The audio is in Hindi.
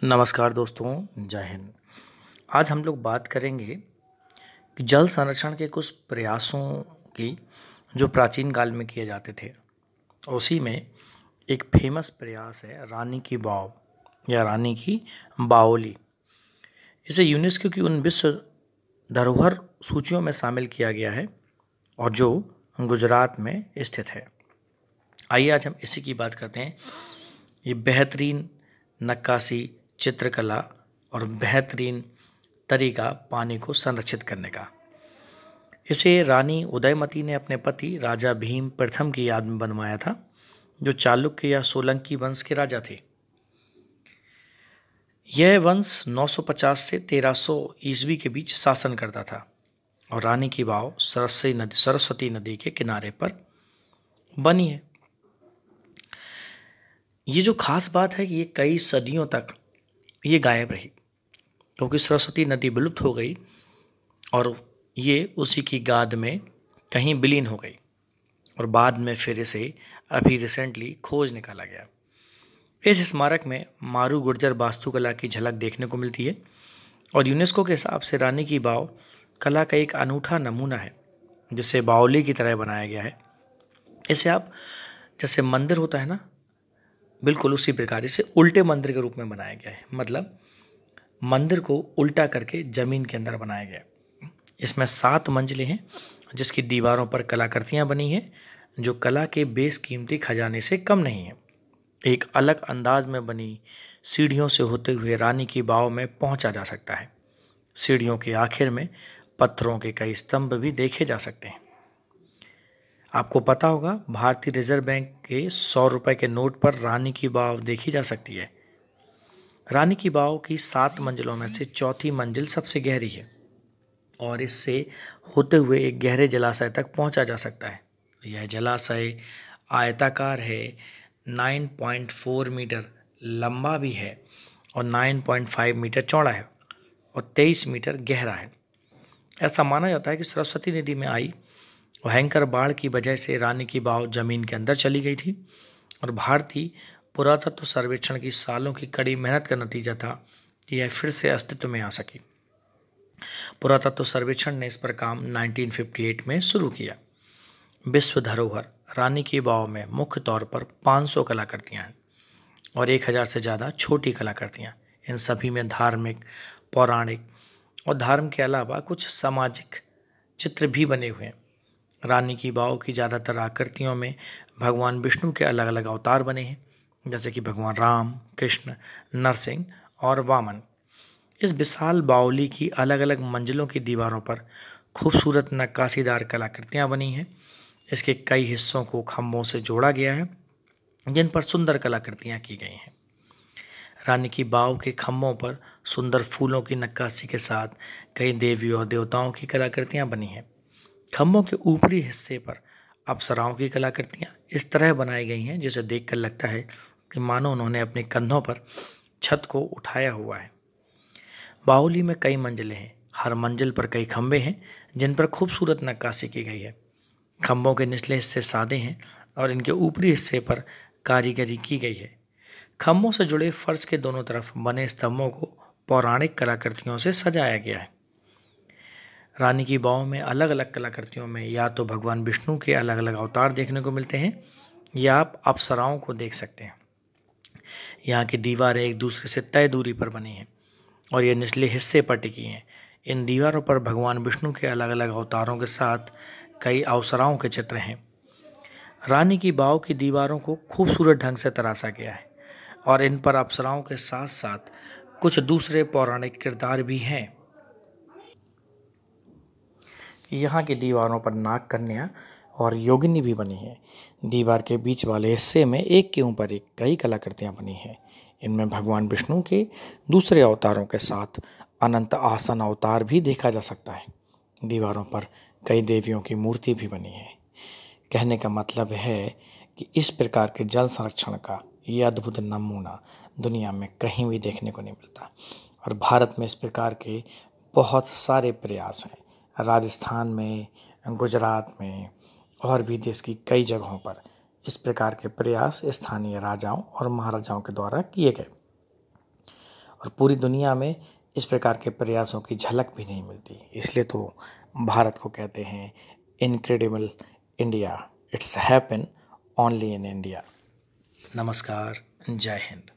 नमस्कार दोस्तों, जय हिंद। आज हम लोग बात करेंगे कि जल संरक्षण के कुछ प्रयासों की जो प्राचीन काल में किए जाते थे। उसी में एक फेमस प्रयास है रानी की वाव या रानी की बावली। इसे यूनेस्को की उन विश्व धरोहर सूचियों में शामिल किया गया है और जो गुजरात में स्थित है। आइए आज हम इसी की बात करते हैं। ये बेहतरीन नक्काशी, चित्रकला और बेहतरीन तरीका पानी को संरक्षित करने का। इसे रानी उदयमती ने अपने पति राजा भीम प्रथम की याद में बनवाया था, जो चालुक्य या सोलंकी वंश के राजा थे। यह वंश 950 से 1300 ईस्वी के बीच शासन करता था और रानी की वाव सरस्वती नदी के किनारे पर बनी है। ये जो खास बात है कि ये कई सदियों तक ये गायब रही, क्योंकि सरस्वती नदी विलुप्त हो गई और ये उसी की गाद में कहीं विलीन हो गई और बाद में फिर इसे अभी रिसेंटली खोज निकाला गया। इस स्मारक में मारू गुर्जर वास्तुकला की झलक देखने को मिलती है और यूनेस्को के हिसाब से रानी की वाव कला का एक अनूठा नमूना है, जिसे बावली की तरह बनाया गया है। इसे आप जैसे मंदिर होता है ना, बिल्कुल उसी प्रकार इसे उल्टे मंदिर के रूप में बनाया गया है। मतलब मंदिर को उल्टा करके जमीन के अंदर बनाया गया। इसमें 7 मंजिलें हैं, जिसकी दीवारों पर कलाकृतियां बनी हैं, जो कला के बेशकीमती खजाने से कम नहीं है। एक अलग अंदाज में बनी सीढ़ियों से होते हुए रानी की वाव में पहुंचा जा सकता है। सीढ़ियों के आखिर में पत्थरों के कई स्तंभ भी देखे जा सकते हैं। आपको पता होगा, भारतीय रिजर्व बैंक के 100 रुपए के नोट पर रानी की वाव देखी जा सकती है। रानी की वाव की 7 मंजिलों में से चौथी मंजिल सबसे गहरी है और इससे होते हुए एक गहरे जलाशय तक पहुंचा जा सकता है। यह जलाशय आयताकार है, 9.4 मीटर लंबा भी है और 9.5 मीटर चौड़ा है और 23 मीटर गहरा है। ऐसा माना जाता है कि सरस्वती नदी में आई भयंकर बाढ़ की वजह से रानी की वाव जमीन के अंदर चली गई थी और भारतीय पुरातत्व सर्वेक्षण की सालों की कड़ी मेहनत का नतीजा था कि यह फिर से अस्तित्व में आ सकी। पुरातत्व सर्वेक्षण ने इस पर काम 1958 में शुरू किया। विश्व धरोहर रानी की वाव में मुख्य तौर पर 500 कलाकृतियां हैं और 1000 से ज़्यादा छोटी कलाकृतियां। इन सभी में धार्मिक, पौराणिक और धर्म के अलावा कुछ सामाजिक चित्र भी बने हुए हैं। रानी की वाव की ज़्यादातर आकृतियों में भगवान विष्णु के अलग अलग अवतार बने हैं, जैसे कि भगवान राम, कृष्ण, नरसिंह और वामन। इस विशाल बावली की अलग अलग मंजिलों की दीवारों पर खूबसूरत नक्काशीदार कलाकृतियां बनी हैं। इसके कई हिस्सों को खंभों से जोड़ा गया है, जिन पर सुंदर कलाकृतियां की गई हैं। रानी की वाव के खंभों पर सुंदर फूलों की नक्काशी के साथ कई देवियों और देवताओं की कलाकृतियां बनी हैं। खंभों के ऊपरी हिस्से पर अप्सराओं की कलाकृतियां इस तरह बनाई गई हैं, जिसे देखकर लगता है कि मानो उन्होंने अपने कंधों पर छत को उठाया हुआ है। बावली में कई मंजिलें हैं। हर मंजिल पर कई खंभे हैं, जिन पर खूबसूरत नक्काशी की गई है। खंभों के निचले हिस्से सादे हैं और इनके ऊपरी हिस्से पर कारीगरी की गई है। खंभों से जुड़े फर्श के दोनों तरफ बने स्तंभों को पौराणिक कलाकृतियों से सजाया गया है। रानी की वाव में अलग अलग कलाकृतियों में या तो भगवान विष्णु के अलग अलग अवतार देखने को मिलते हैं या आप अप्सराओं को देख सकते हैं। यहाँ की दीवारें एक दूसरे से तय दूरी पर बनी हैं और ये निचले हिस्से पर टिकी हैं। इन दीवारों पर भगवान विष्णु के अलग अलग अवतारों के साथ कई अप्सराओं के चित्र हैं। रानी की वाव की दीवारों को खूबसूरत ढंग से तराशा गया है और इन पर अप्सराओं के साथ साथ कुछ दूसरे पौराणिक किरदार भी हैं। यहाँ की दीवारों पर नाग कन्या और योगिनी भी बनी है। दीवार के बीच वाले हिस्से में एक के ऊपर एक कई कलाकृतियाँ बनी हैं। इनमें भगवान विष्णु के दूसरे अवतारों के साथ अनंत आसन अवतार भी देखा जा सकता है। दीवारों पर कई देवियों की मूर्ति भी बनी है। कहने का मतलब है कि इस प्रकार के जल संरक्षण का ये अद्भुत नमूना दुनिया में कहीं भी देखने को नहीं मिलता और भारत में इस प्रकार के बहुत सारे प्रयास हैं। राजस्थान में, गुजरात में और भी देश की कई जगहों पर इस प्रकार के प्रयास स्थानीय राजाओं और महाराजाओं के द्वारा किए गए और पूरी दुनिया में इस प्रकार के प्रयासों की झलक भी नहीं मिलती। इसलिए तो भारत को कहते हैं incredible India, it's happen only in India. नमस्कार, जय हिंद।